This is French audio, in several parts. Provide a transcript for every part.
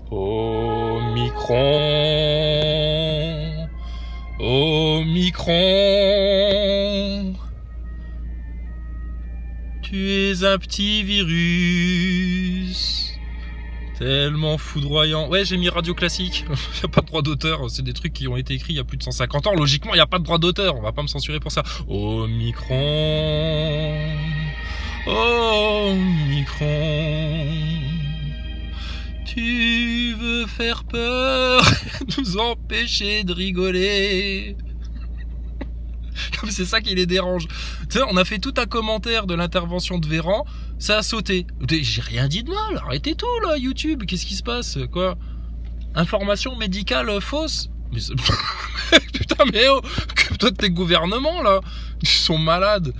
Omicron, Omicron, tu es un petit virus tellement foudroyant. Ouais, j'ai mis radio classique. Il n'y a pas de droit d'auteur. C'est des trucs qui ont été écrits il y a plus de 150 ans. Logiquement, il n'y a pas de droit d'auteur. On va pas me censurer pour ça. Omicron, Omicron, tu veux faire peur, nous empêcher de rigoler. Comme c'est ça qui les dérange. Tu sais, on a fait tout un commentaire de l'intervention de Véran, ça a sauté. J'ai rien dit de mal, arrêtez tout là, YouTube, qu'est-ce qui se passe, quoi? Information médicale fausse? Mais putain, mais oh, toi de tes gouvernements là, ils sont malades.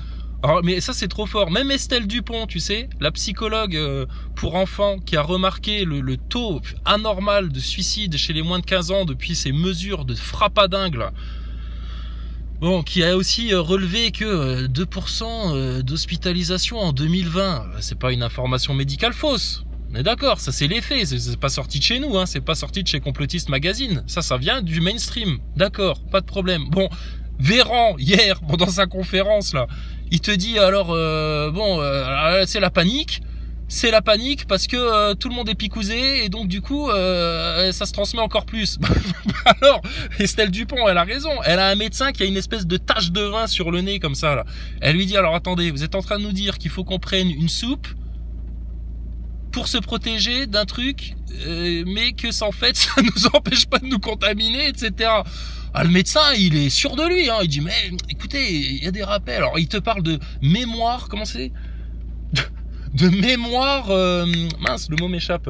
Alors, mais ça c'est trop fort. Même Estelle Dupont, tu sais, la psychologue pour enfants qui a remarqué le taux anormal de suicide chez les moins de 15 ans depuis ces mesures de frappadingue là. Bon, qui a aussi relevé que 2% d'hospitalisation en 2020. C'est pas une information médicale fausse. On est d'accord, ça c'est les faits, c'est pas sorti de chez nous, hein, c'est pas sorti de chez Complotiste Magazine. Ça vient du mainstream. D'accord, pas de problème. Bon, Véran, hier, dans sa conférence là, il te dit alors, c'est la panique. C'est la panique parce que tout le monde est picousé et donc du coup ça se transmet encore plus. Alors Estelle Dupont, elle a raison. Elle a un médecin qui a une espèce de tache de vin sur le nez comme ça là. Elle lui dit alors attendez, vous êtes en train de nous dire qu'il faut qu'on prenne une soupe pour se protéger d'un truc, mais que ça en fait ça nous empêche pas de nous contaminer, etc. Ah, le médecin, il est sûr de lui, hein. Il dit mais écoutez, il y a des rappels. Alors il te parle de mémoire, comment c'est? De mémoire, mince, le mot m'échappe.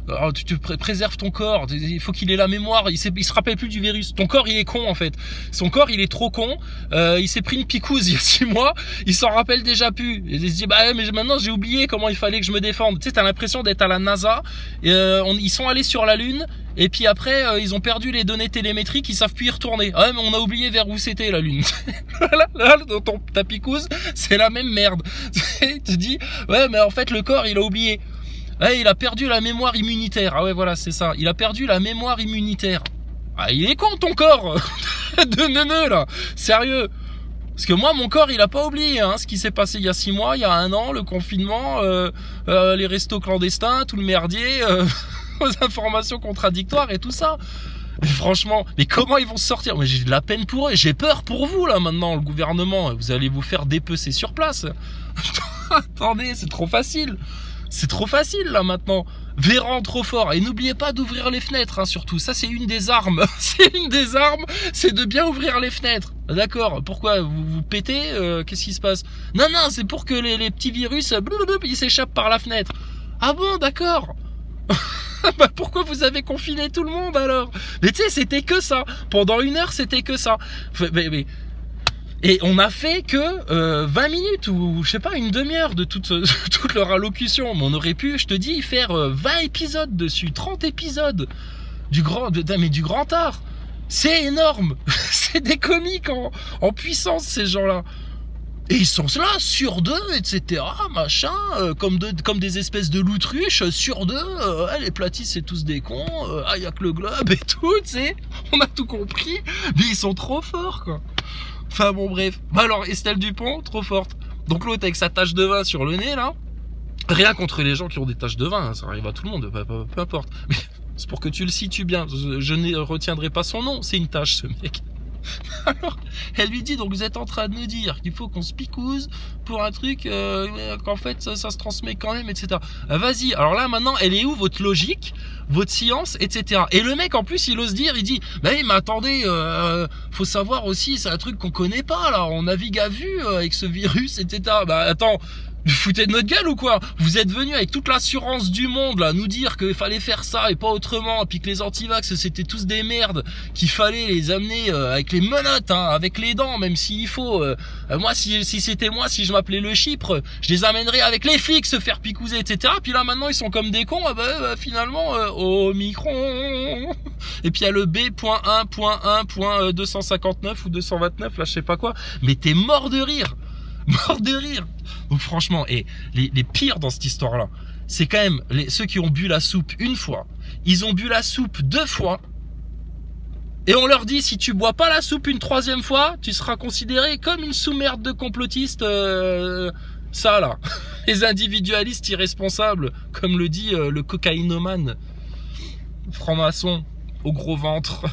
Alors, tu préserves ton corps. Il faut qu'il ait la mémoire. Il se rappelle plus du virus. Ton corps, il est con en fait. Son corps, il est trop con. Il s'est pris une picouse il y a 6 mois. Il s'en rappelle déjà plus. Il se dit bah mais maintenant j'ai oublié comment il fallait que je me défende. Tu sais, t'as l'impression d'être à la NASA. Ils sont allés sur la Lune. Et puis après, ils ont perdu les données télémétriques, ils savent plus y retourner. Ah ouais, mais on a oublié vers où c'était la Lune. Là, dans ta picouse, c'est la même merde. Tu te dis, ouais, mais en fait, le corps, il a oublié. Ouais, il a perdu la mémoire immunitaire. Ah ouais, voilà, c'est ça. Il a perdu la mémoire immunitaire. Ah, il est con, ton corps. De neuneu, là. Sérieux. Parce que moi, mon corps, il a pas oublié hein, ce qui s'est passé il y a 6 mois, il y a 1 an, le confinement, les restos clandestins, tout le merdier, aux informations contradictoires et tout ça. Mais franchement, mais comment ils vont se sortir? Mais j'ai de la peine pour eux, j'ai peur pour vous là maintenant, le gouvernement. Vous allez vous faire dépecer sur place. Attendez, c'est trop facile. C'est trop facile là maintenant. Véran trop fort. Et n'oubliez pas d'ouvrir les fenêtres hein, surtout. Ça c'est une des armes. C'est une des armes, c'est de bien ouvrir les fenêtres. D'accord. Pourquoi vous pétez qu'est-ce qui se passe? Non, c'est pour que les petits virus ils s'échappent par la fenêtre. Ah bon, d'accord. Bah pourquoi vous avez confiné tout le monde alors? Mais tu sais, c'était que ça. Pendant 1 heure, c'était que ça. Mais... Et on a fait que 20 minutes ou je sais pas, une demi-heure de toute leur allocution. Mais on aurait pu, je te dis, faire 20 épisodes dessus, 30 épisodes du grand art. C'est énorme. C'est des comiques en puissance ces gens-là. Et ils sont là, sur 2, etc. Machin, comme des espèces de loutruches, sur 2, les platistes c'est tous des cons, y a que le globe et tout, tu sais. On a tout compris, mais ils sont trop forts, quoi. Enfin bon, bref. Bah alors, Estelle Dupont, trop forte. Donc l'autre avec sa tache de vin sur le nez, là. Rien contre les gens qui ont des taches de vin, hein, ça arrive à tout le monde, peu importe. Mais c'est pour que tu le situes bien. Je ne retiendrai pas son nom, c'est une tache, ce mec. Alors, elle lui dit, donc vous êtes en train de nous dire qu'il faut qu'on se picouse pour un truc, qu'en fait ça se transmet quand même, etc. Vas-y, alors là maintenant, elle est où votre logique, votre science, etc. Et le mec en plus il ose dire, il dit, bah oui mais attendez, faut savoir aussi, c'est un truc qu'on connaît pas là, on navigue à vue avec ce virus, etc. Bah attends, vous foutez de notre gueule ou quoi? Vous êtes venu avec toute l'assurance du monde là nous dire qu'il fallait faire ça et pas autrement, et puis que les antivax c'était tous des merdes, qu'il fallait les amener avec les menottes, hein, avec les dents, même s'il faut. Moi si c'était moi, si je m'appelais le Chypre, je les amènerais avec les flics se faire picouser, etc. Puis là maintenant ils sont comme des cons, finalement Omicron. Et puis il y a le B.1.1.259 ou 229 là je sais pas quoi. Mais t'es mort de rire. Mort de rire. Donc franchement, et les pires dans cette histoire-là, c'est quand même ceux qui ont bu la soupe une fois, ils ont bu la soupe 2 fois, et on leur dit si tu bois pas la soupe une 3e fois, tu seras considéré comme une sous-merde de complotiste, ça là. Les individualistes irresponsables, comme le dit le cocaïnomane franc-maçon au gros ventre,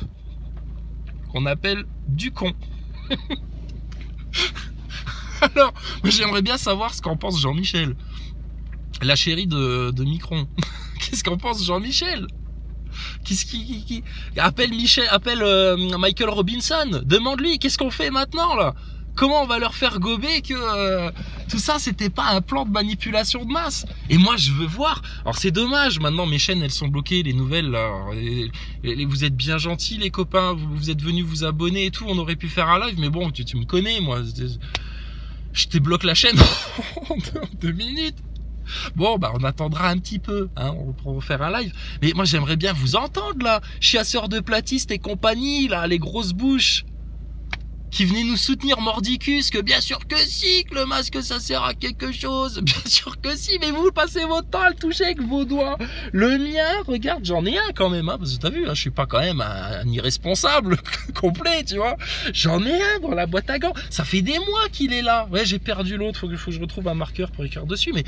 qu'on appelle du con. Alors, moi j'aimerais bien savoir ce qu'en pense Jean-Michel, la chérie de Micron. Qu'est-ce qu'en pense Jean-Michel? Qu'est-ce qui appelle Michael Robinson, demande-lui qu'est-ce qu'on fait maintenant là? Comment on va leur faire gober que tout ça c'était pas un plan de manipulation de masse? Et moi je veux voir. Alors c'est dommage, maintenant mes chaînes elles sont bloquées, les nouvelles là. Vous êtes bien gentils les copains, vous êtes venus vous abonner et tout, on aurait pu faire un live, mais bon tu me connais moi. Je te bloque la chaîne en 2 minutes. Bon bah on attendra un petit peu hein, pour faire un live. Mais moi j'aimerais bien vous entendre là, chasseurs de platistes et compagnie là, les grosses bouches qui venaient nous soutenir mordicus, que bien sûr que si, que le masque ça sert à quelque chose, bien sûr que si, mais vous passez votre temps à le toucher avec vos doigts. Le mien, regarde, j'en ai un quand même, hein, parce que t'as vu, hein, je suis pas quand même un irresponsable complet, tu vois. J'en ai un dans la boîte à gants, ça fait des mois qu'il est là. Ouais, j'ai perdu l'autre, faut que je retrouve un marqueur pour écrire dessus, mais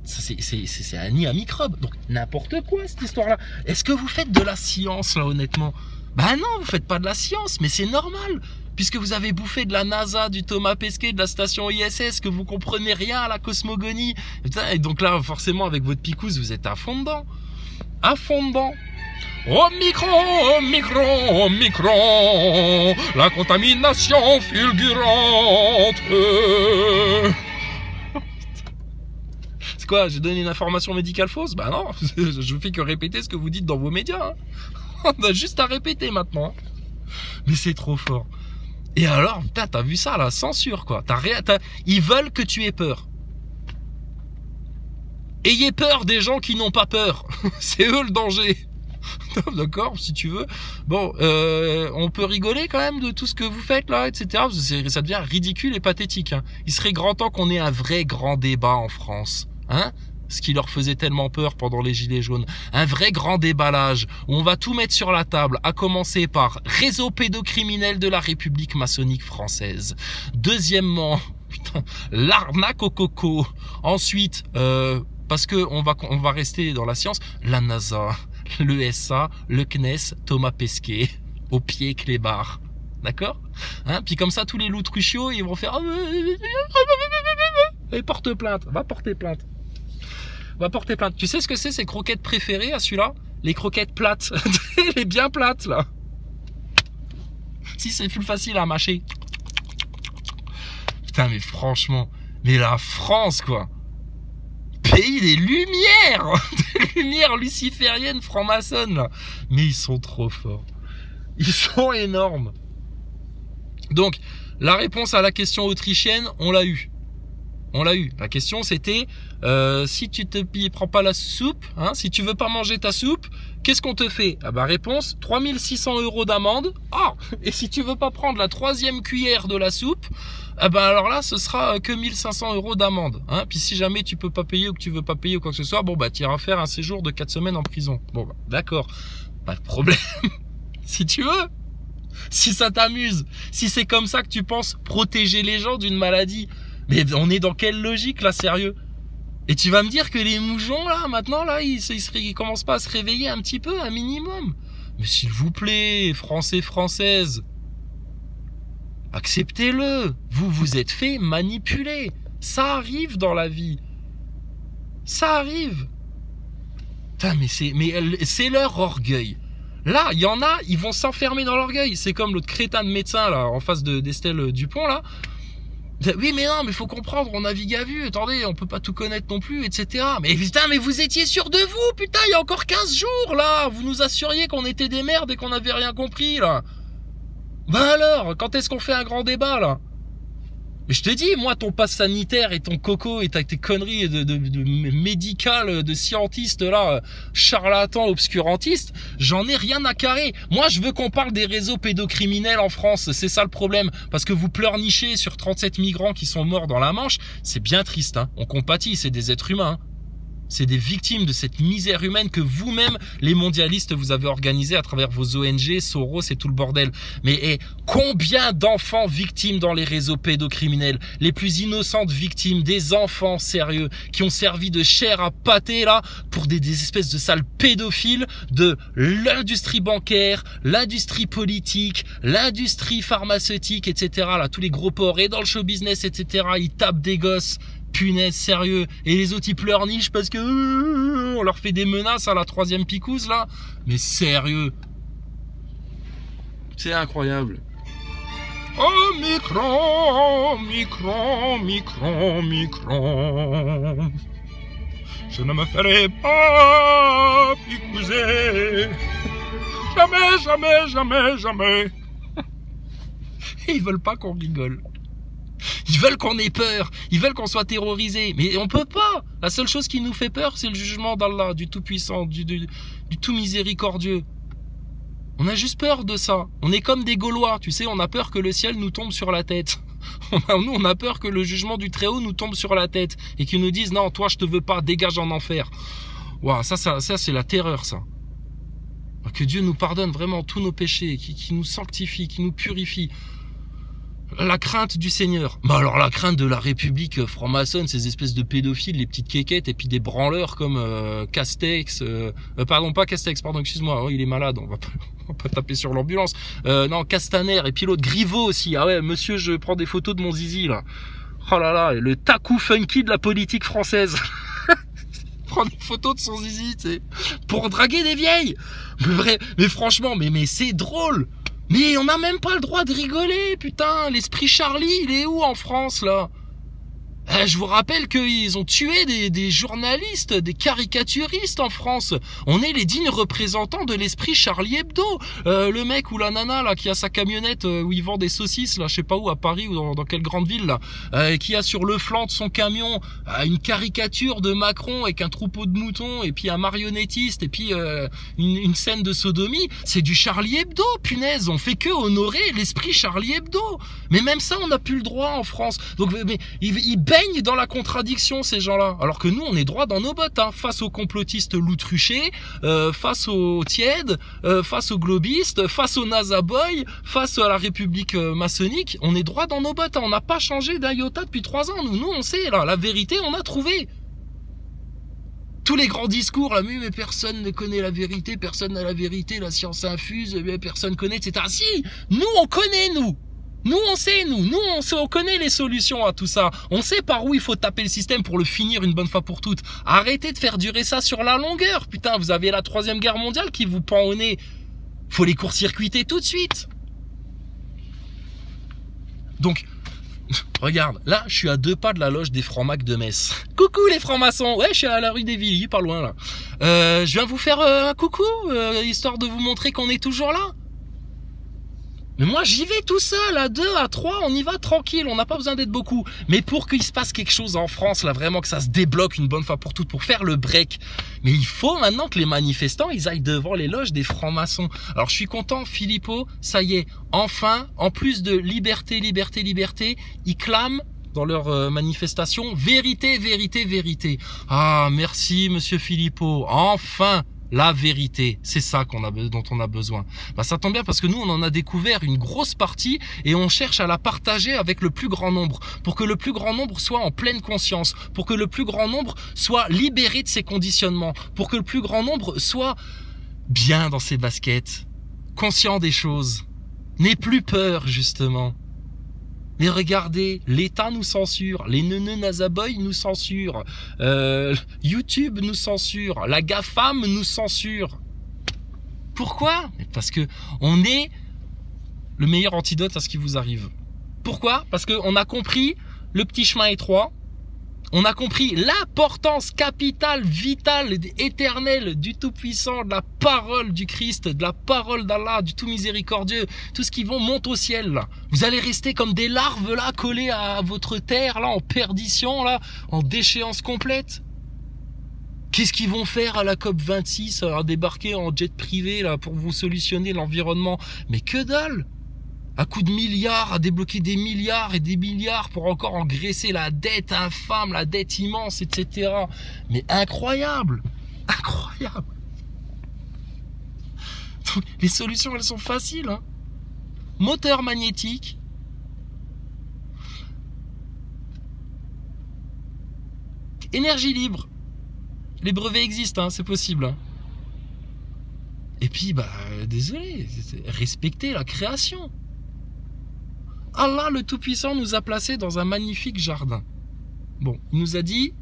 c'est un nid à microbes, donc n'importe quoi cette histoire-là. Est-ce que vous faites de la science là, honnêtement? Bah non, vous faites pas de la science, mais c'est normal, puisque vous avez bouffé de la NASA, du Thomas Pesquet, de la station ISS, que vous comprenez rien à la cosmogonie. Et donc là, forcément, avec votre picouse, vous êtes à fond dedans. À fond dedans. Omicron, la contamination fulgurante. C'est quoi, j'ai donné une information médicale fausse? Bah non, je fais que répéter ce que vous dites dans vos médias. Hein. On a juste à répéter maintenant. Mais c'est trop fort. Et alors, putain, t'as vu ça, la censure, quoi. Ils veulent que tu aies peur. Ayez peur des gens qui n'ont pas peur. C'est eux le danger. D'accord, si tu veux. Bon, on peut rigoler quand même de tout ce que vous faites là, etc. Ça devient ridicule et pathétique. Hein. Il serait grand temps qu'on ait un vrai grand débat en France. Hein? Ce qui leur faisait tellement peur pendant les gilets jaunes. Un vrai grand déballage où on va tout mettre sur la table, à commencer par réseau pédocriminel de la République maçonnique française. Deuxièmement, putain, l'arnaque au coco. Ensuite, parce que on va rester dans la science, la NASA, l'ESA, le CNES, Thomas Pesquet, au pied clébard. D'accord, hein? Puis comme ça, tous les loups truchiots, ils vont faire... Et porte plainte, va porter plainte. Va porter plainte. Tu sais ce que c'est ces croquettes préférées à celui-là? Les croquettes plates. Les bien plates là. Si c'est plus facile à mâcher. Putain mais franchement. Mais la France quoi. Pays des lumières. Des lumières lucifériennes franc-maçonnes là. Mais ils sont trop forts. Ils sont énormes. Donc la réponse à la question autrichienne, on l'a eu. On l'a eu. La question c'était si tu te prends pas la soupe, hein, si tu veux pas manger ta soupe, qu'est-ce qu'on te fait? Ah bah réponse 3600 € d'amende. Ah, et si tu veux pas prendre la 3e cuillère de la soupe, ah bah alors là ce sera que 1500 € d'amende. Hein. Puis si jamais tu peux pas payer ou que tu veux pas payer ou quoi que ce soit, bon bah tu iras faire un séjour de 4 semaines en prison. Bon bah d'accord, pas de problème. Si tu veux. Si ça t'amuse, si c'est comme ça que tu penses protéger les gens d'une maladie. Mais on est dans quelle logique là, sérieux? Et tu vas me dire que les moujons là, maintenant là, ils commencent pas à se réveiller un petit peu, un minimum? Mais s'il vous plaît, Français, Françaises, acceptez-le. Vous êtes fait manipuler. Ça arrive dans la vie. Ça arrive. Putain, mais c'est leur orgueil. Là, il y en a, ils vont s'enfermer dans l'orgueil. C'est comme l'autre crétin de médecin là, en face d'Estelle Dupont là. Oui mais non, mais faut comprendre, on navigue à vue, attendez, on peut pas tout connaître non plus, etc. Mais putain, mais vous étiez sûr de vous, putain, il y a encore 15 jours, là. Vous nous assuriez qu'on était des merdes et qu'on n'avait rien compris, là. Bah alors, quand est-ce qu'on fait un grand débat, là? Mais je te dis, moi, ton passe sanitaire et ton coco et tes conneries de médicales, de scientistes, là, charlatans, obscurantistes, j'en ai rien à carrer. Moi, je veux qu'on parle des réseaux pédocriminels en France. C'est ça le problème. Parce que vous pleurnichez sur 37 migrants qui sont morts dans la Manche. C'est bien triste, hein. On compatit, c'est des êtres humains. Hein. C'est des victimes de cette misère humaine que vous-même, les mondialistes, vous avez organisée à travers vos ONG, Soros et tout le bordel. Mais combien d'enfants victimes dans les réseaux pédocriminels? Les plus innocentes victimes, des enfants sérieux, qui ont servi de chair à pâté là pour des espèces de sales pédophiles de l'industrie bancaire, l'industrie politique, l'industrie pharmaceutique, etc. Là, tous les gros porcs et dans le show business, etc. Ils tapent des gosses. Punaise, sérieux. Et les autres, ils pleurnichent parce que on leur fait des menaces à la 3e picouse, là. Mais sérieux. C'est incroyable. Oh, micron, micron, micron, micron. Je ne me ferai pas picouser. Jamais, jamais, jamais, jamais. Et ils veulent pas qu'on rigole. Ils veulent qu'on ait peur, ils veulent qu'on soit terrorisé, mais on peut pas. La seule chose qui nous fait peur, c'est le jugement d'Allah, du Tout-Puissant, du Tout Miséricordieux. On a juste peur de ça. On est comme des Gaulois, tu sais, on a peur que le ciel nous tombe sur la tête. Nous, on a peur que le jugement du Très-Haut nous tombe sur la tête et qu'ils nous disent non, toi, je te veux pas, dégage en enfer. Waouh, ça c'est la terreur, ça. Que Dieu nous pardonne vraiment tous nos péchés, qui nous sanctifie, qui nous purifie. La crainte du Seigneur. Bah alors la crainte de la République franc-maçonne, ces espèces de pédophiles, les petites quéquettes et puis des branleurs comme Castex, pardon pas Castex, pardon excuse-moi, oh, il est malade, on va pas taper sur l'ambulance. Non Castaner et puis l'autre Griveaux aussi. Ah ouais monsieur, je prends des photos de mon zizi là. Oh là là, le taku funky de la politique française. Prendre des photos de son zizi, tu sais, pour draguer des vieilles. Mais franchement, mais c'est drôle. Mais on n'a même pas le droit de rigoler, putain. L'esprit Charlie, il est où en France, là? Je vous rappelle qu'ils ont tué des journalistes, des caricaturistes en France. On est les dignes représentants de l'esprit Charlie Hebdo. Le mec ou la nana là qui a sa camionnette où il vend des saucisses, là, je sais pas où, à Paris ou dans quelle grande ville là, qui a sur le flanc de son camion une caricature de Macron avec un troupeau de moutons et puis un marionnettiste et puis une scène de sodomie. C'est du Charlie Hebdo, punaise. On fait que honorer l'esprit Charlie Hebdo. Mais même ça, on n'a plus le droit en France. Donc, mais ils baignent dans la contradiction, ces gens-là. Alors que nous, on est droit dans nos bottes, hein, face aux complotistes loutruchés, face aux tièdes, face aux globistes, face aux NASA boys, face à la République maçonnique. On est droit dans nos bottes. Hein. On n'a pas changé d'un iota depuis 3 ans. Nous, on sait, là, la vérité, on a trouvé. Tous les grands discours, là, mais personne ne connaît la vérité, personne n'a la vérité, la science infuse, mais personne connaît, etc. Si, nous, on connaît, nous. Nous, on sait, on connaît les solutions à tout ça. On sait par où il faut taper le système pour le finir une bonne fois pour toutes. Arrêtez de faire durer ça sur la longueur. Putain, vous avez la 3e guerre mondiale qui vous pend au nez. Faut les court-circuiter tout de suite. Donc, regarde, là, je suis à 2 pas de la loge des francs-macs de Metz. Coucou les francs-maçons. Ouais, je suis à la rue des Villiers, pas loin là. Je viens vous faire un coucou, histoire de vous montrer qu'on est toujours là. Mais moi, j'y vais tout seul, à 2, à 3, on y va tranquille, on n'a pas besoin d'être beaucoup. Mais pour qu'il se passe quelque chose en France, là, vraiment que ça se débloque une bonne fois pour toutes, pour faire le break. Mais il faut maintenant que les manifestants, ils aillent devant les loges des francs-maçons. Alors, je suis content, Philippot, ça y est, enfin, en plus de liberté, liberté, liberté, ils clament dans leur manifestation, vérité, vérité, vérité. Ah, merci, monsieur Philippot, enfin la vérité, c'est ça dont on a besoin. Bah, ça tombe bien parce que nous, on en a découvert une grosse partie et on cherche à la partager avec le plus grand nombre pour que le plus grand nombre soit en pleine conscience, pour que le plus grand nombre soit libéré de ses conditionnements, pour que le plus grand nombre soit bien dans ses baskets, conscient des choses, n'ait plus peur justement. Mais regardez, l'État nous censure, les neuneux Nazaboy nous censurent, YouTube nous censure, la GAFAM nous censure. Pourquoi? Parce que on est le meilleur antidote à ce qui vous arrive. Pourquoi? Parce qu'on a compris le petit chemin étroit, on a compris l'importance capitale, vitale, éternelle du Tout-Puissant, de la parole du Christ, de la parole d'Allah, du Tout Miséricordieux. Tout ce qui monte au ciel, là. Vous allez rester comme des larves, là, collées à votre terre, là, en perdition, là, en déchéance complète. Qu'est-ce qu'ils vont faire à la COP26, à débarquer en jet privé, là, pour vous solutionner l'environnement? Mais que dalle! À coups de milliards, à débloquer des milliards et des milliards pour encore engraisser la dette infâme, la dette immense, etc. Mais incroyable, incroyable. Donc, les solutions, elles sont faciles, hein. Moteur magnétique, énergie libre. Les brevets existent, hein, c'est possible. Hein. Et puis, désolé, respectez la création. Allah, le Tout-Puissant, nous a placés dans un magnifique jardin. Bon, il nous a dit,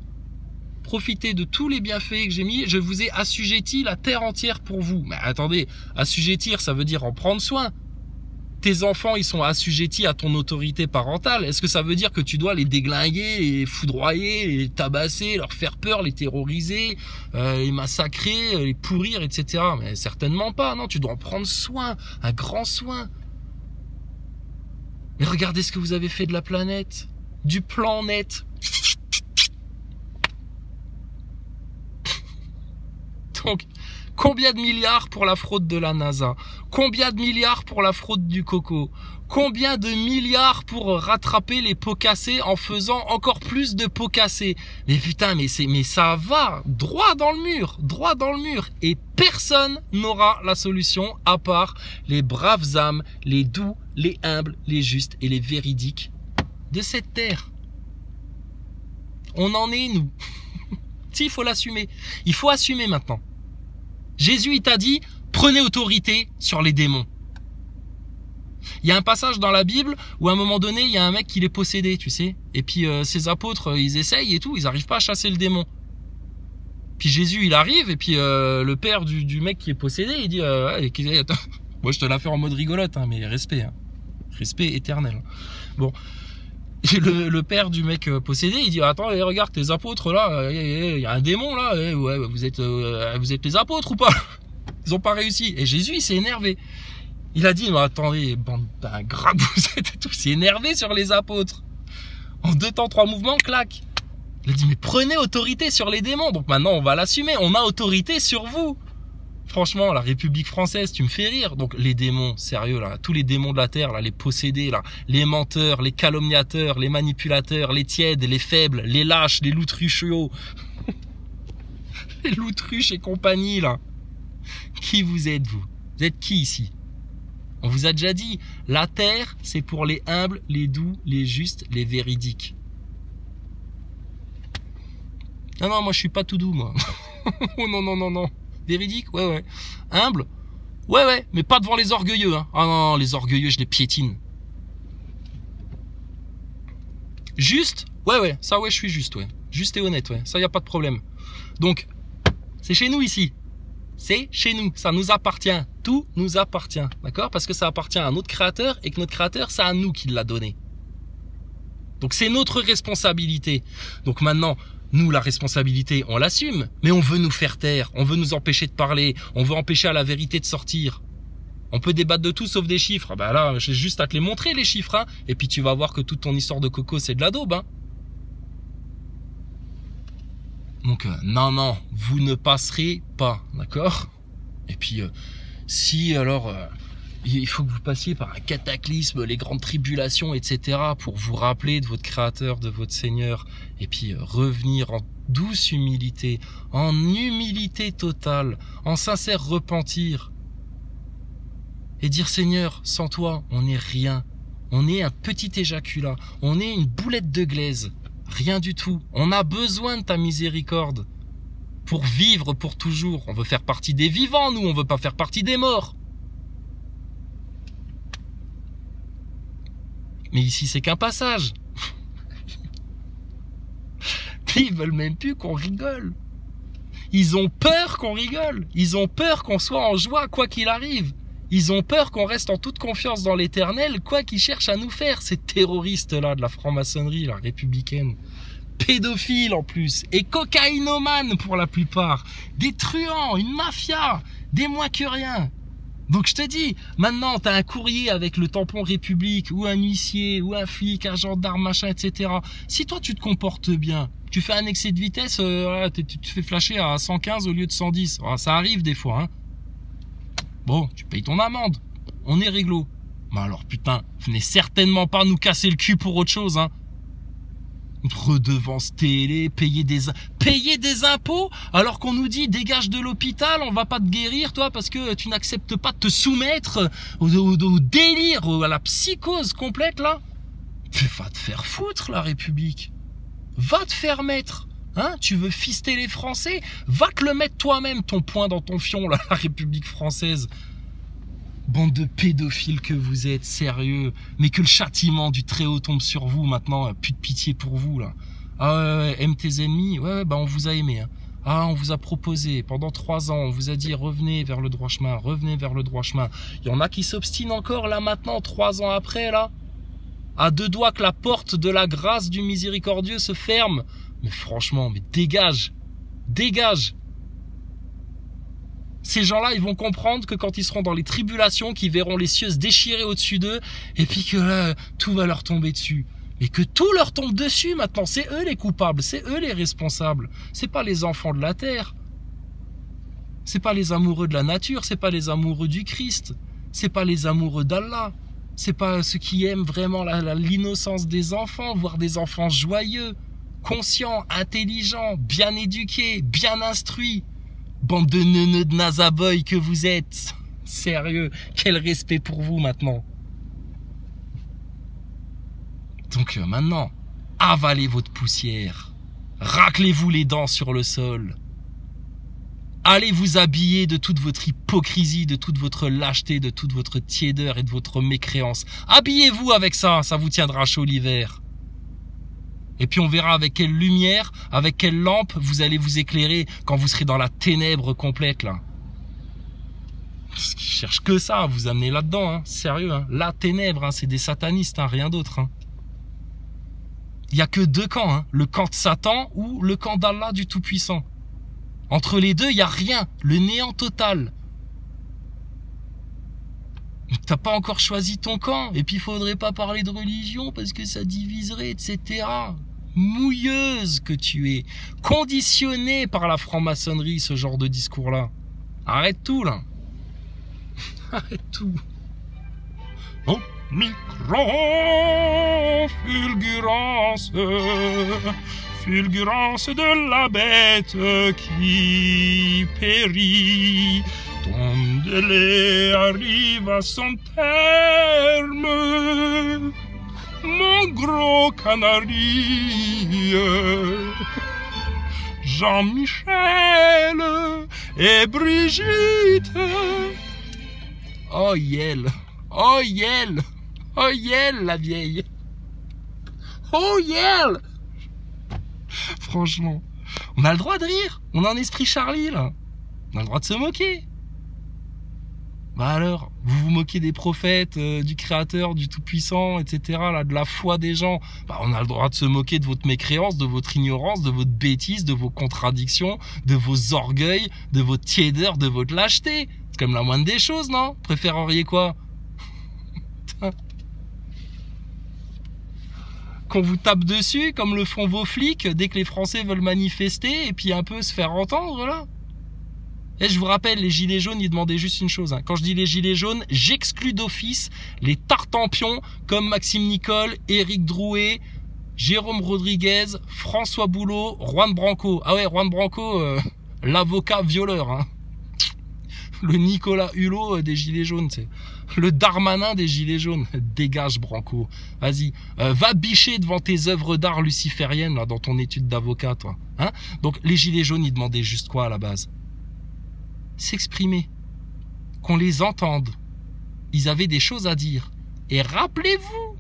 profitez de tous les bienfaits que j'ai mis, je vous ai assujetti la terre entière pour vous. Mais attendez, assujettir, ça veut dire en prendre soin. Tes enfants, ils sont assujettis à ton autorité parentale. Est-ce que ça veut dire que tu dois les déglinguer, les foudroyer, les tabasser, leur faire peur, les terroriser, les massacrer, les pourrir, etc. Mais certainement pas, non, tu dois en prendre soin, un grand soin. Mais regardez ce que vous avez fait de la planète, du plan net. Donc, combien de milliards pour la fraude de la NASA? Combien de milliards pour la fraude du coco? Combien de milliards pour rattraper les pots cassés en faisant encore plus de pots cassés? Mais putain, mais ça va droit dans le mur, droit dans le mur. Et personne n'aura la solution à part les braves âmes, les doux, les humbles, les justes et les véridiques de cette terre. On en est, nous. Si, il faut l'assumer. Il faut assumer maintenant. Jésus, il t'a dit, prenez autorité sur les démons. Il y a un passage dans la Bible où à un moment donné, il y a un mec qui l'est possédé, tu sais. Et puis ses apôtres, ils essayent et tout, ils n'arrivent pas à chasser le démon. Puis Jésus, il arrive et puis le père du mec qui est possédé, il dit, attends, moi je te la fais en mode rigolote, hein, mais respect, hein. Respect éternel. Bon. Le père du mec possédé, il dit, attends, regarde tes apôtres là, il y a un démon là, ouais, vous êtes les apôtres ou pas? Ils ont pas réussi. Et Jésus, il s'est énervé. Il a dit, mais attendez, bande d'ingrats, vous êtes et tout, il s'est énervé sur les apôtres. En 2 temps, 3 mouvements, clac. Il a dit, mais prenez autorité sur les démons. Donc maintenant, on va l'assumer, on a autorité sur vous. Franchement, la République française, tu me fais rire. Donc les démons, sérieux là, tous les démons de la terre, là, les possédés, là, les menteurs, les calomniateurs, les manipulateurs, les tièdes, les faibles, les lâches, les loutruchos, les loutruches et compagnie là. Qui vous êtes vous? Vous êtes qui ici? On vous a déjà dit, la terre, c'est pour les humbles, les doux, les justes, les véridiques. Non, moi je suis pas tout doux, moi. Oh non. Véridique, ouais. Humble, ouais, mais pas devant les orgueilleux, hein. Ah non, les orgueilleux, je les piétine. Juste, ouais, ça ouais, je suis juste, ouais. Juste et honnête, ouais. Ça, y a pas de problème. Donc, c'est chez nous ici. C'est chez nous, ça nous appartient. Tout nous appartient, d'accord? Parce que ça appartient à notre créateur et que notre créateur, c'est à nous qui l'a donné. Donc c'est notre responsabilité. Donc maintenant, nous, la responsabilité, on l'assume, mais on veut nous faire taire, on veut nous empêcher de parler, on veut empêcher à la vérité de sortir. On peut débattre de tout sauf des chiffres. Ben là, j'ai juste à te les montrer, les chiffres, hein, et puis tu vas voir que toute ton histoire de coco, c'est de la daube, hein. Donc, non, vous ne passerez pas, d'accord? Et puis, si alors... il faut que vous passiez par un cataclysme, les grandes tribulations, etc. pour vous rappeler de votre Créateur, de votre Seigneur, et puis revenir en douce humilité, en humilité totale, en sincère repentir, et dire Seigneur, sans toi, on n'est rien, on est un petit éjaculat, on est une boulette de glaise, rien du tout, on a besoin de ta miséricorde pour vivre pour toujours. On veut faire partie des vivants, nous, on veut pas faire partie des morts. Mais ici, c'est qu'un passage. Ils veulent même plus qu'on rigole. Ils ont peur qu'on rigole. Ils ont peur qu'on soit en joie, quoi qu'il arrive. Ils ont peur qu'on reste en toute confiance dans l'éternel, quoi qu'ils cherchent à nous faire, ces terroristes-là de la franc-maçonnerie, la républicaine. Pédophiles en plus, et cocaïnomanes pour la plupart. Des truands, une mafia, des moins que rien. Donc je te dis, maintenant tu as un courrier avec le tampon République, ou un huissier, ou un flic, un gendarme, machin, etc. Si toi tu te comportes bien, tu fais un excès de vitesse, tu te fais flasher à 115 au lieu de 110. Alors, ça arrive des fois, hein. Bon, tu payes ton amende, on est réglo. Mais alors putain, venez certainement pas nous casser le cul pour autre chose, hein. Redevance télé, payer des impôts alors qu'on nous dit dégage de l'hôpital, on va pas te guérir toi parce que tu n'acceptes pas de te soumettre au délire, à la psychose complète là. Va te faire foutre la République. Va te faire mettre. Hein, tu veux fister les Français? Va te le mettre toi-même ton poing dans ton fion là, la République française. Bande de pédophiles que vous êtes, sérieux. Mais que le châtiment du Très-Haut tombe sur vous maintenant. Plus de pitié pour vous, là. Ah ouais, aime tes ennemis. Ouais, bah on vous a aimé. Hein. Ah, on vous a proposé pendant 3 ans. On vous a dit revenez vers le droit chemin. Revenez vers le droit chemin. Il y en a qui s'obstinent encore là maintenant, 3 ans après, là. À 2 doigts que la porte de la grâce du miséricordieux se ferme. Mais franchement, mais dégage. Dégage. Ces gens-là, ils vont comprendre que quand ils seront dans les tribulations, qu'ils verront les cieux se déchirer au-dessus d'eux, et puis que là, tout va leur tomber dessus. Mais que tout leur tombe dessus maintenant, c'est eux les coupables, c'est eux les responsables. C'est pas les enfants de la terre. C'est pas les amoureux de la nature, c'est pas les amoureux du Christ. C'est pas les amoureux d'Allah. C'est pas ceux qui aiment vraiment l'innocence des enfants, voire des enfants joyeux, conscients, intelligents, bien éduqués, bien instruits. Bande de neuneux de nazaboy que vous êtes. Sérieux, quel respect pour vous maintenant. Donc maintenant, avalez votre poussière. Raclez-vous les dents sur le sol. Allez vous habiller de toute votre hypocrisie, de toute votre lâcheté, de toute votre tiédeur et de votre mécréance. Habillez-vous avec ça, ça vous tiendra chaud l'hiver. Et puis on verra avec quelle lumière, avec quelle lampe vous allez vous éclairer quand vous serez dans la ténèbre complète là. Parce qu'ils cherchent que ça à vous amener là-dedans, hein. Sérieux, hein. La ténèbre, hein, c'est des satanistes, hein, rien d'autre. Hein. Il n'y a que 2 camps, hein. Le camp de Satan ou le camp d'Allah du Tout-Puissant. Entre les deux, il n'y a rien, le néant total. T'as pas encore choisi ton camp, et puis il faudrait pas parler de religion parce que ça diviserait, etc. Mouilleuse que tu es, conditionnée par la franc-maçonnerie, ce genre de discours-là. Arrête tout, là. Arrête tout. Oh, micro, fulgurance, fulgurance de la bête qui périt. Ton délai arrive à son terme, mon gros canari. Jean-Michel et Brigitte. Oh yel, oh yel, oh yel la vieille. Oh yel. Franchement, on a le droit de rire, on a un esprit Charlie là. On a le droit de se moquer. Bah alors, vous vous moquez des prophètes, du Créateur, du Tout-Puissant, etc., là, de la foi des gens. Bah, on a le droit de se moquer de votre mécréance, de votre ignorance, de votre bêtise, de vos contradictions, de vos orgueils, de votre tiédeur, de votre lâcheté. C'est comme la moindre des choses, non? Préféreriez quoi? Qu'on vous tape dessus, comme le font vos flics, dès que les Français veulent manifester, et puis un peu se faire entendre, là. Et je vous rappelle, les gilets jaunes, ils demandaient juste une chose. Hein. Quand je dis les gilets jaunes, j'exclus d'office les tartampions comme Maxime Nicole, Éric Drouet, Jérôme Rodriguez, François Boulot, Juan Branco. Ah ouais, Juan Branco, l'avocat violeur. Hein. Le Nicolas Hulot des gilets jaunes, c'est le Darmanin des gilets jaunes. Dégage Branco. Vas-y, va bicher devant tes œuvres d'art lucifériennes là, dans ton étude d'avocat, toi. Hein. Donc les gilets jaunes, ils demandaient juste quoi à la base? S'exprimer, qu'on les entende. Ils avaient des choses à dire. Et rappelez-vous,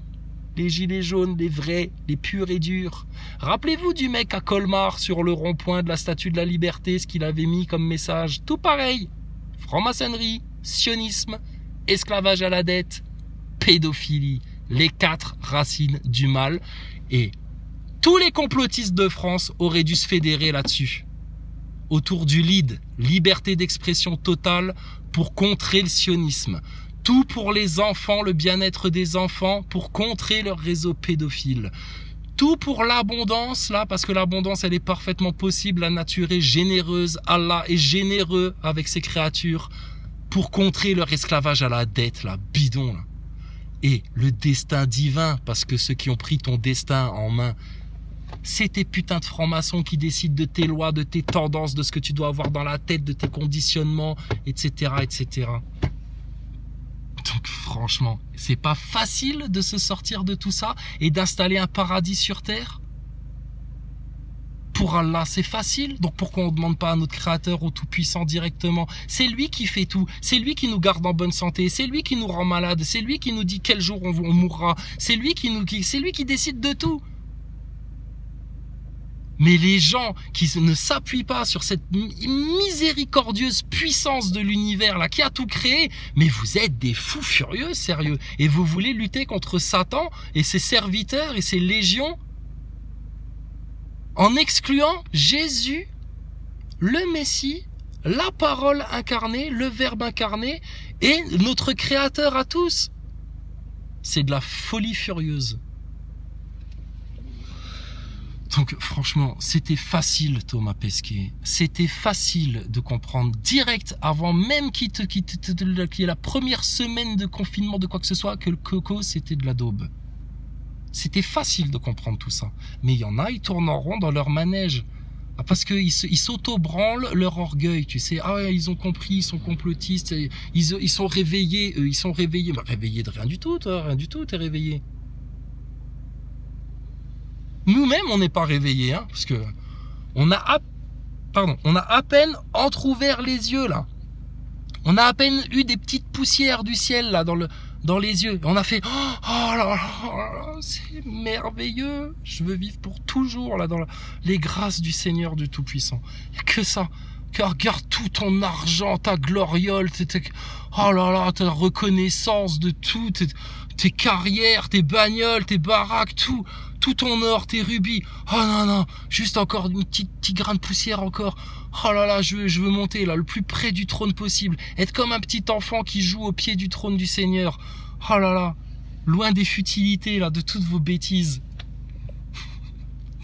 les gilets jaunes, les vrais, les purs et durs. Rappelez-vous du mec à Colmar sur le rond-point de la Statue de la Liberté, ce qu'il avait mis comme message. Tout pareil. Franc-maçonnerie, sionisme, esclavage à la dette, pédophilie. Les 4 racines du mal. Et tous les complotistes de France auraient dû se fédérer là-dessus. Autour du lead, liberté d'expression totale pour contrer le sionisme. Tout pour les enfants, le bien-être des enfants, pour contrer leur réseau pédophile. Tout pour l'abondance, là, parce que l'abondance, elle est parfaitement possible. La nature est généreuse, Allah est généreux avec ses créatures, pour contrer leur esclavage à la dette, là, bidon, là. Et le destin divin, parce que ceux qui ont pris ton destin en main, c'est tes putains de francs-maçons qui décident de tes lois, de tes tendances, de ce que tu dois avoir dans la tête, de tes conditionnements, etc., etc. Donc franchement, c'est pas facile de se sortir de tout ça et d'installer un paradis sur terre. Pour Allah, c'est facile. Donc pourquoi on ne demande pas à notre Créateur, au Tout-Puissant directement? C'est lui qui fait tout. C'est lui qui nous garde en bonne santé. C'est lui qui nous rend malade. C'est lui qui nous dit quel jour on mourra. C'est lui qui décide de tout. Mais les gens qui ne s'appuient pas sur cette miséricordieuse puissance de l'univers là qui a tout créé, mais vous êtes des fous furieux, sérieux. Et vous voulez lutter contre Satan et ses serviteurs et ses légions en excluant Jésus, le Messie, la parole incarnée, le Verbe incarné et notre Créateur à tous. C'est de la folie furieuse. Donc franchement, c'était facile Thomas Pesquet, c'était facile de comprendre direct avant même qu'il y ait la première semaine de confinement de quoi que ce soit que le coco c'était de la daube. C'était facile de comprendre tout ça, mais il y en a, ils tournent en rond dans leur manège. Parce qu'ils s'auto-branlent leur orgueil, tu sais. Ah ouais, ils ont compris, ils sont complotistes, ils sont réveillés, eux, ils sont réveillés. Bah, réveillés de rien du tout, toi, rien du tout, t'es réveillé. Nous-mêmes, on n'est pas réveillés, hein, parce que on a à peine entrouvert les yeux, là. On a à peine eu des petites poussières du ciel, là, dans les yeux. On a fait, oh là là, c'est merveilleux. Je veux vivre pour toujours, là, dans les grâces du Seigneur du Tout-Puissant. Que ça. Regarde tout ton argent, ta gloriole, oh là là, ta reconnaissance de tout, tes carrières, tes bagnoles, tes baraques, tout ton or, tes rubis. Oh non, non, juste encore une petite grain de poussière encore. Oh là là, je veux monter là, le plus près du trône possible. Être comme un petit enfant qui joue au pied du trône du Seigneur. Oh là là, loin des futilités là, de toutes vos bêtises.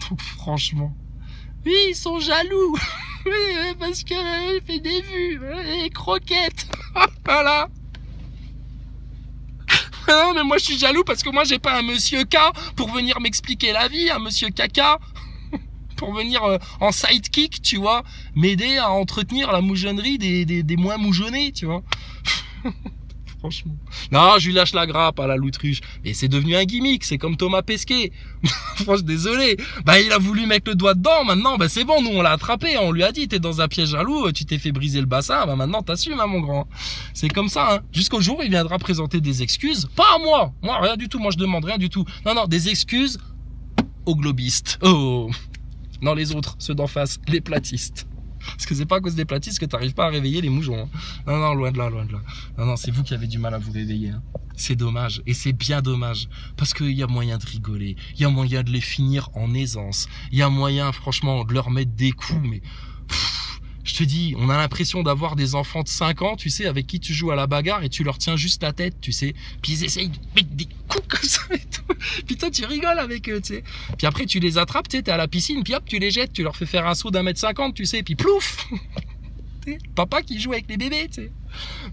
Donc franchement, oui, ils sont jaloux. Oui, parce qu'elle fait des vues, les croquettes. Voilà. Non, mais moi je suis jaloux parce que moi j'ai pas un monsieur K pour venir m'expliquer la vie, un monsieur Caca pour venir en sidekick, tu vois, m'aider à entretenir la moujonnerie des moins moujonnés, tu vois. Franchement. Non, je lui lâche la grappe à la Loutruche. Et c'est devenu un gimmick, c'est comme Thomas Pesquet. Franchement, désolé. Bah, il a voulu mettre le doigt dedans, maintenant, bah, c'est bon, nous, on l'a attrapé. On lui a dit, t'es dans un piège à loup, tu t'es fait briser le bassin, bah, maintenant, t'assumes, hein, mon grand. C'est comme ça, hein. Jusqu'au jour où il viendra présenter des excuses. Pas à moi. Moi, rien du tout. Moi, je demande rien du tout. Non, non, des excuses aux globistes. Oh. Non, les autres, ceux d'en face, les platistes. Parce que c'est pas à cause des platistes que t'arrives pas à réveiller les moujons. Hein. Non, non, loin de là, loin de là. Non, non, c'est vous qui avez du mal à vous réveiller. Hein. C'est dommage. Et c'est bien dommage. Parce qu'il y a moyen de rigoler. Il y a moyen de les finir en aisance. Il y a moyen, franchement, de leur mettre des coups. Mais je te dis, on a l'impression d'avoir des enfants de 5 ans, tu sais, avec qui tu joues à la bagarre et tu leur tiens juste la tête, tu sais. Puis ils essayent de mettre des coups comme ça et tout. Puis toi, tu rigoles avec eux, tu sais. Puis après, tu les attrapes, tu sais, t'es à la piscine, puis hop, tu les jettes, tu leur fais faire un saut d'1,50 m, tu sais, puis plouf. Papa qui joue avec les bébés, tu sais.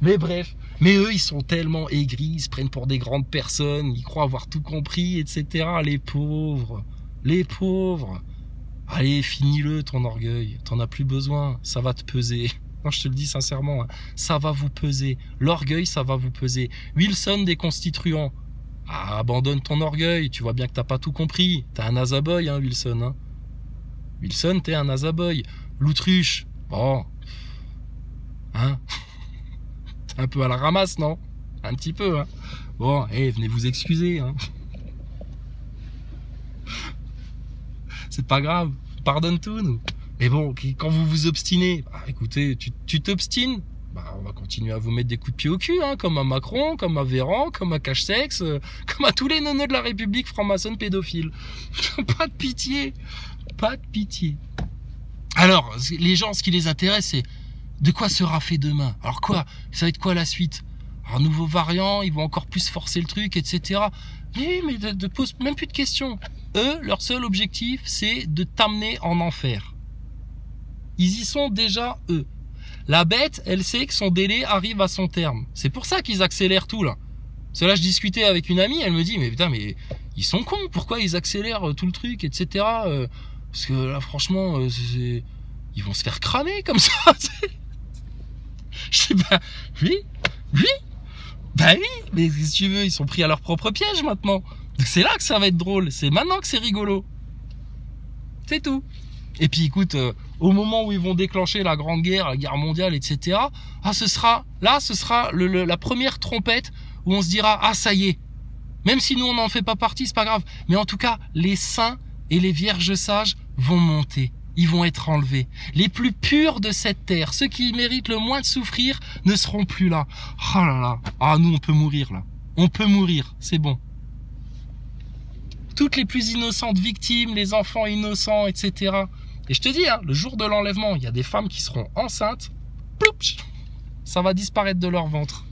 Mais bref. Mais eux, ils sont tellement aigris, ils se prennent pour des grandes personnes, ils croient avoir tout compris, etc. Les pauvres. Les pauvres. Allez, finis-le ton orgueil, t'en as plus besoin, ça va te peser. Non, je te le dis sincèrement, hein. Ça va vous peser. L'orgueil, ça va vous peser. Wilson des constituants. Ah, abandonne ton orgueil, tu vois bien que t'as pas tout compris. T'es un azaboy, hein, Wilson. Hein. Wilson, t'es un azaboy. L'Autruche, bon. Hein. T'es un peu à la ramasse, non? Un petit peu, hein. Bon, venez vous excuser, hein. C'est pas grave, on pardonne tout, nous. Mais bon, quand vous vous obstinez, bah, écoutez, tu t'obstines, bah, on va continuer à vous mettre des coups de pied au cul, hein, comme à Macron, comme à Véran, comme à Cache-Sexe, comme à tous les neuneux de la République franc-maçonne pédophile. Pas de pitié, pas de pitié. Alors, les gens, ce qui les intéresse, c'est de quoi sera fait demain. Alors quoi? Ça va être quoi la suite? Un nouveau variant, ils vont encore plus forcer le truc, etc. Oui, mais de pose même plus de questions. Eux, leur seul objectif, c'est de t'amener en enfer. Ils y sont déjà, eux. La bête, elle sait que son délai arrive à son terme. C'est pour ça qu'ils accélèrent tout, là. Parce que là, je discutais avec une amie, elle me dit, mais putain, mais ils sont cons, pourquoi ils accélèrent tout le truc, etc. Parce que là, franchement, ils vont se faire cramer comme ça. Je dis, bah, oui, bah oui, mais si tu veux, ils sont pris à leur propre piège maintenant. C'est là que ça va être drôle, c'est maintenant que c'est rigolo. C'est tout. Et puis écoute, au moment où ils vont déclencher la grande guerre, la guerre mondiale, etc. Ah, ce sera la première trompette où on se dira, ah ça y est. Même si nous on n'en fait pas partie, c'est pas grave. Mais en tout cas, les saints et les vierges sages vont monter. Ils vont être enlevés. Les plus purs de cette terre, ceux qui méritent le moins de souffrir, ne seront plus là. Oh là là. Ah, nous on peut mourir là. On peut mourir, c'est bon. Toutes les plus innocentes victimes, les enfants innocents, etc. Et je te dis, hein, le jour de l'enlèvement, il y a des femmes qui seront enceintes. Plouch, ça va disparaître de leur ventre.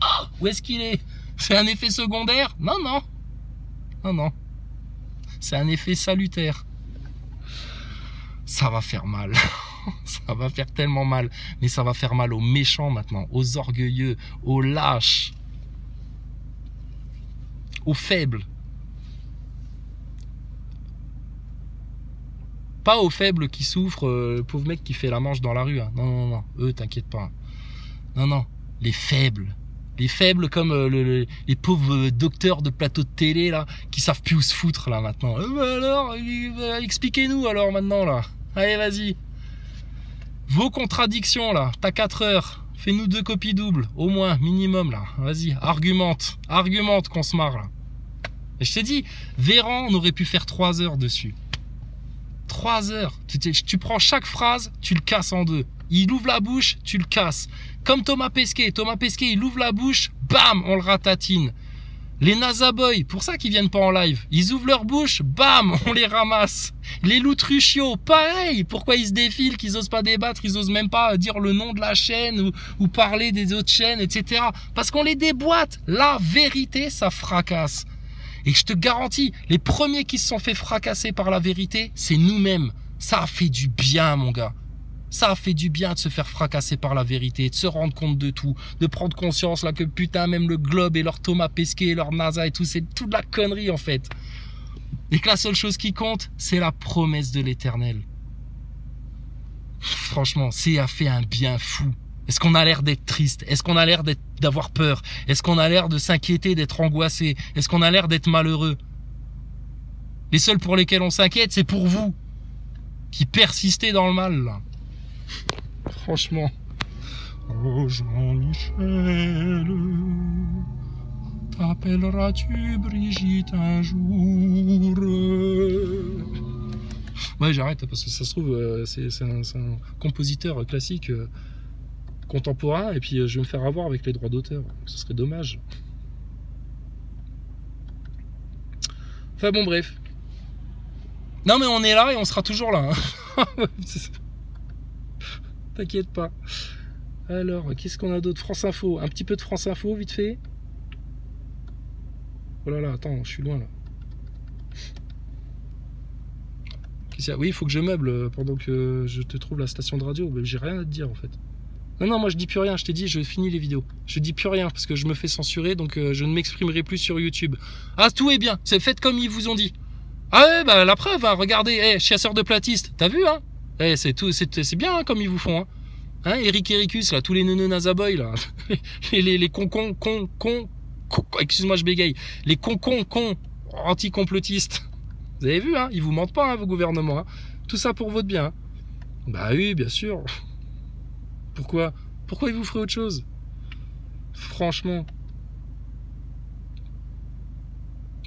Oh, où est-ce qu'il est? C'est un effet secondaire? Non, non. Non, non. C'est un effet salutaire. Ça va faire mal. Ça va faire tellement mal. Mais ça va faire mal aux méchants maintenant, aux orgueilleux, aux lâches, aux faibles. Pas aux faibles qui souffrent, le pauvre mec qui fait la manche dans la rue. Hein. Non, non, non. Eux, t'inquiète pas. Non, non. Les faibles. Les faibles comme les pauvres docteurs de plateau de télé là, qui savent plus où se foutre là maintenant. Bah alors, expliquez-nous alors maintenant là. Allez, vas-y. Vos contradictions là, t'as 4 heures. Fais-nous 2 copies doubles, au moins, minimum là. Vas-y, argumente. Argumente qu'on se marre là. Et je t'ai dit, Véran, on aurait pu faire 3 heures dessus. 3 heures. Tu prends chaque phrase, tu le casses en deux. Il ouvre la bouche, tu le casses. Comme Thomas Pesquet. Thomas Pesquet, il ouvre la bouche, bam, on le ratatine. Les NASA Boys, pour ça qu'ils viennent pas en live. Ils ouvrent leur bouche, bam, on les ramasse. Les Loutruchio, pareil. Pourquoi ils se défilent, qu'ils osent pas débattre, ils osent même pas dire le nom de la chaîne ou parler des autres chaînes, etc. Parce qu'on les déboîte. La vérité, ça fracasse. Et je te garantis, les premiers qui se sont fait fracasser par la vérité, c'est nous-mêmes. Ça a fait du bien, mon gars. Ça a fait du bien de se faire fracasser par la vérité, de se rendre compte de tout, de prendre conscience là que putain, même le Globe et leur Thomas Pesquet et leur NASA et tout, c'est toute de la connerie en fait. Et que la seule chose qui compte, c'est la promesse de l'Éternel. Franchement, c'est a fait un bien fou. Est-ce qu'on a l'air d'être triste? Est-ce qu'on a l'air d'avoir peur? Est-ce qu'on a l'air de s'inquiéter, d'être angoissé? Est-ce qu'on a l'air d'être malheureux? Les seuls pour lesquels on s'inquiète, c'est pour vous, qui persistez dans le mal, là. Franchement. Oh Jean-Michel, t'appelleras-tu Brigitte un jour? Ouais, j'arrête, parce que ça se trouve, c'est un compositeur classique contemporain, et puis je vais me faire avoir avec les droits d'auteur. Ce serait dommage. Enfin bon, bref. Non, mais on est là et on sera toujours là. Hein. T'inquiète pas. Alors, qu'est-ce qu'on a d'autre? France Info. Un petit peu de France Info, vite fait. Oh là là, attends, je suis loin là. Oui, il faut que je meuble pendant que je te trouve la station de radio. J'ai rien à te dire en fait. Non, non, moi je dis plus rien, je t'ai dit, je finis les vidéos. Je dis plus rien parce que je me fais censurer, donc je ne m'exprimerai plus sur YouTube. Ah, tout est bien, c'est fait comme ils vous ont dit. Ah ouais, bah la preuve, hein, regardez, chasseur de platistes, t'as vu, hein? C'est bien hein, comme ils vous font, hein. Hein, Eric Ericus, là, tous les neuneux Nazaboy, là. les excuse-moi, je bégaye. Les anti-complotistes. Vous avez vu, hein, ils vous mentent pas, hein, vos gouvernements. Hein. Tout ça pour votre bien. Hein. Bah oui, bien sûr. Pourquoi ils vous feraient autre chose? Franchement.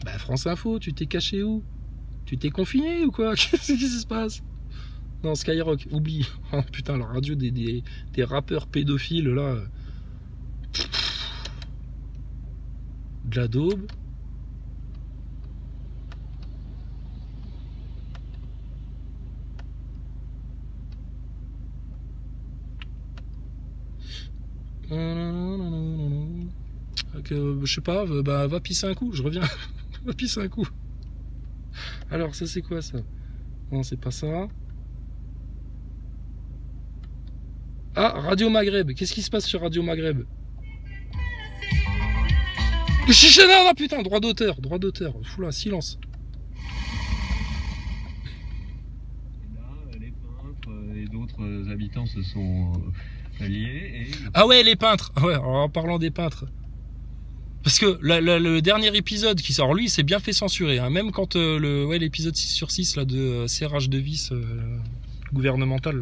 Bah France Info, tu t'es caché où? Tu t'es confiné ou quoi? Qu'est-ce qui se passe? Non, Skyrock, oublie. Oh, putain, la radio des rappeurs pédophiles, là. De la daube. Je sais pas, bah va pisser un coup, je reviens. Va pisser un coup. Alors ça c'est quoi ça? Non, c'est pas ça. Ah, Radio Maghreb, qu'est-ce qui se passe sur Radio Maghreb? Non, non, putain, droit d'auteur, droit d'auteur. Oula, silence. Et là, les peintres et d'autres habitants se sont liés. Et... Ah ouais, les peintres. Ouais, en parlant des peintres. Parce que le dernier épisode qui sort, lui, il s'est bien fait censurer. Hein. Même quand l'épisode 6/6 là, de serrage de vis gouvernemental,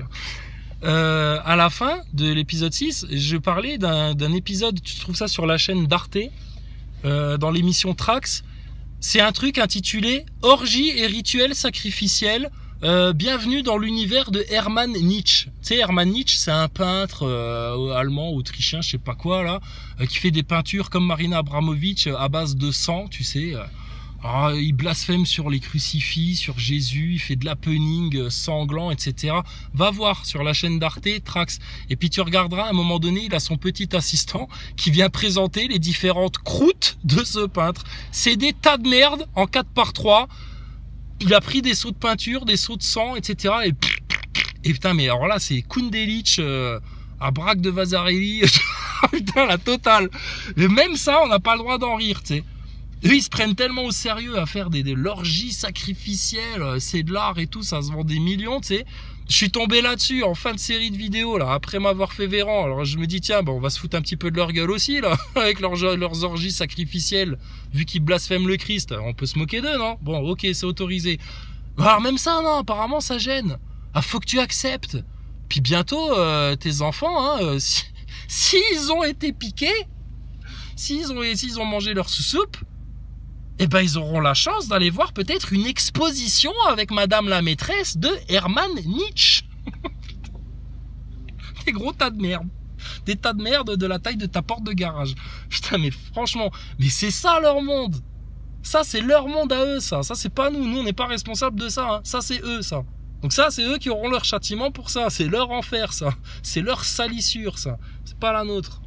là. À la fin de l'épisode 6, je parlais d'un épisode, tu trouves ça sur la chaîne d'Arte, dans l'émission Trax. C'est un truc intitulé Orgie et rituels sacrificiels. Bienvenue dans l'univers de Hermann Nietzsche. Tu sais, Hermann Nietzsche, c'est un peintre allemand, autrichien, je sais pas quoi là, qui fait des peintures comme Marina Abramovic à base de sang, tu sais. Il blasphème sur les crucifix, sur Jésus, il fait de l'happening sanglant, etc. Va voir sur la chaîne d'Arte, Trax. Et puis tu regarderas, à un moment donné, il a son petit assistant qui vient présenter les différentes croûtes de ce peintre. C'est des tas de merde en 4x3. Il a pris des seaux de peinture, des seaux de sang, etc. Et putain, mais alors là, c'est Kundelic à Braque de Vasarely. Putain, la totale. Mais même ça, on n'a pas le droit d'en rire, tu sais. Eux, ils se prennent tellement au sérieux à faire de l'orgie sacrificielle, c'est de l'art et tout, ça se vend des millions, tu sais. Je suis tombé là-dessus en fin de série de vidéos, là, après m'avoir fait Véran. Alors je me dis, tiens, on va se foutre un petit peu de leur gueule aussi, là, avec leurs orgies sacrificielles, vu qu'ils blasphèment le Christ. On peut se moquer d'eux, non? Bon, ok, c'est autorisé. Alors même ça, non, apparemment, ça gêne. Ah, faut que tu acceptes. Puis bientôt, tes enfants, hein, s'ils ont été piqués, s'ils ont mangé leur soupe, eh ben, ils auront la chance d'aller voir peut-être une exposition avec Madame la maîtresse de Hermann Nietzsche. Des gros tas de merde. Des tas de merde de la taille de ta porte de garage. Putain, mais franchement, mais c'est ça leur monde. Ça, c'est leur monde à eux, ça. Ça, c'est pas nous. Nous, on n'est pas responsables de ça. Hein. Ça, c'est eux, ça. Donc ça, c'est eux qui auront leur châtiment pour ça. C'est leur enfer, ça. C'est leur salissure, ça. C'est pas la nôtre.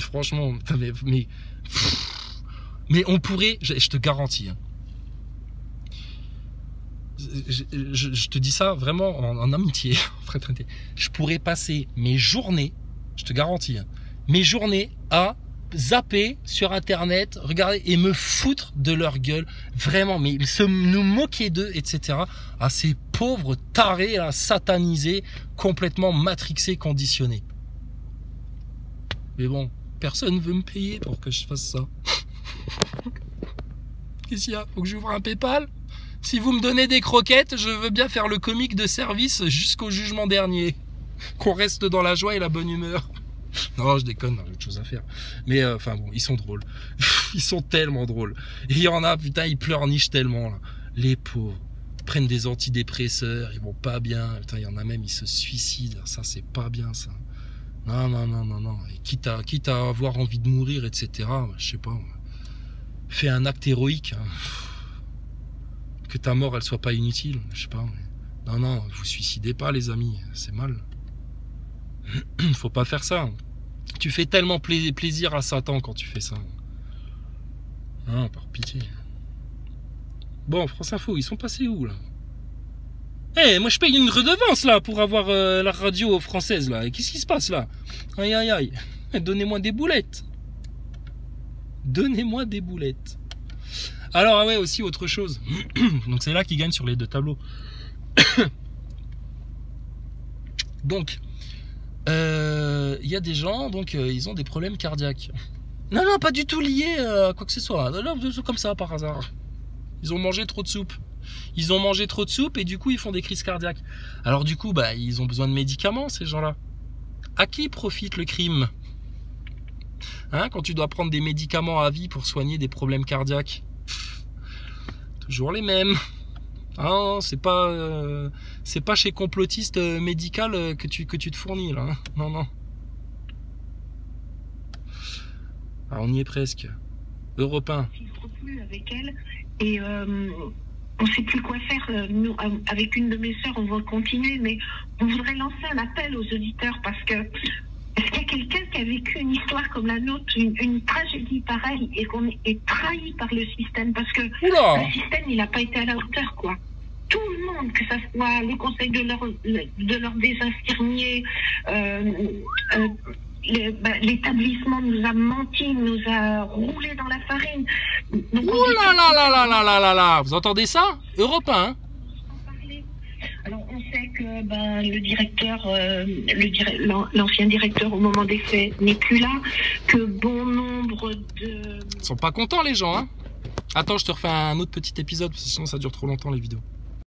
Franchement, mais on pourrait, je te garantis, hein, je te dis ça vraiment en amitié, en fraternité, je pourrais passer mes journées, je te garantis, hein, mes journées à zapper sur internet, regarder et me foutre de leur gueule, vraiment, mais nous moquer d'eux, etc. À ces pauvres tarés là, satanisés, complètement matrixés, conditionnés. Mais bon, personne ne veut me payer pour que je fasse ça. Qu'est-ce qu'il y a? Faut que j'ouvre un PayPal? Si vous me donnez des croquettes, je veux bien faire le comique de service jusqu'au jugement dernier. Qu'on reste dans la joie et la bonne humeur. Non, je déconne, j'ai autre chose à faire. Mais enfin bon, ils sont drôles. Ils sont tellement drôles. Et il y en a, putain, ils pleurnichent tellement là. Les pauvres prennent des antidépresseurs, ils vont pas bien. Putain, il y en a même, ils se suicident. Ça, c'est pas bien, ça. Non, non, non, non, non. Et quitte à avoir envie de mourir, etc. Je sais pas. Fais un acte héroïque. Hein. Que ta mort, elle soit pas inutile. Je sais pas. Mais... Non, non, vous suicidez pas, les amis. C'est mal. Faut pas faire ça. Tu fais tellement plaisir à Satan quand tu fais ça. Ah, par pitié. Bon, France Info, ils sont passés où, là? Eh, moi je paye une redevance là pour avoir la radio française là. Et qu'est-ce qui se passe là? Aïe aïe aïe. Donnez-moi des boulettes. Donnez-moi des boulettes. Alors ah ouais, aussi autre chose. Donc c'est là qu'ils gagnent sur les deux tableaux. Donc il y a des gens, donc ils ont des problèmes cardiaques. Non non, pas du tout liés à quoi que ce soit. Non, comme ça par hasard. Ils ont mangé trop de soupe. Ils ont mangé trop de soupe et du coup ils font des crises cardiaques. Alors du coup bah ils ont besoin de médicaments, ces gens-là. À qui profite le crime? Hein, quand tu dois prendre des médicaments à vie pour soigner des problèmes cardiaques? Toujours les mêmes. Ah, c'est pas chez complotiste médical que tu te fournis là. Hein. Non non. Ah, on y est presque. Europe 1. Avec elle et on ne sait plus quoi faire. Nous, avec une de mes sœurs, on va continuer, mais on voudrait lancer un appel aux auditeurs parce que est-ce qu'il y a quelqu'un qui a vécu une histoire comme la nôtre, une tragédie pareille et qu'on est trahi par le système parce que le système, il n'a pas été à la hauteur, quoi. Tout le monde, que ça soit le conseil de l'ordre des infirmiers, l'établissement nous a menti, nous a roulé dans la farine. Donc, Ouh là là là là là là là là. Vous entendez ça? Europe 1, hein? Alors on sait que le directeur, l'ancien directeur au moment des faits n'est plus là, que bon nombre de... Ils sont pas contents les gens, hein? Attends, je te refais un autre petit épisode, parce que sinon ça dure trop longtemps les vidéos.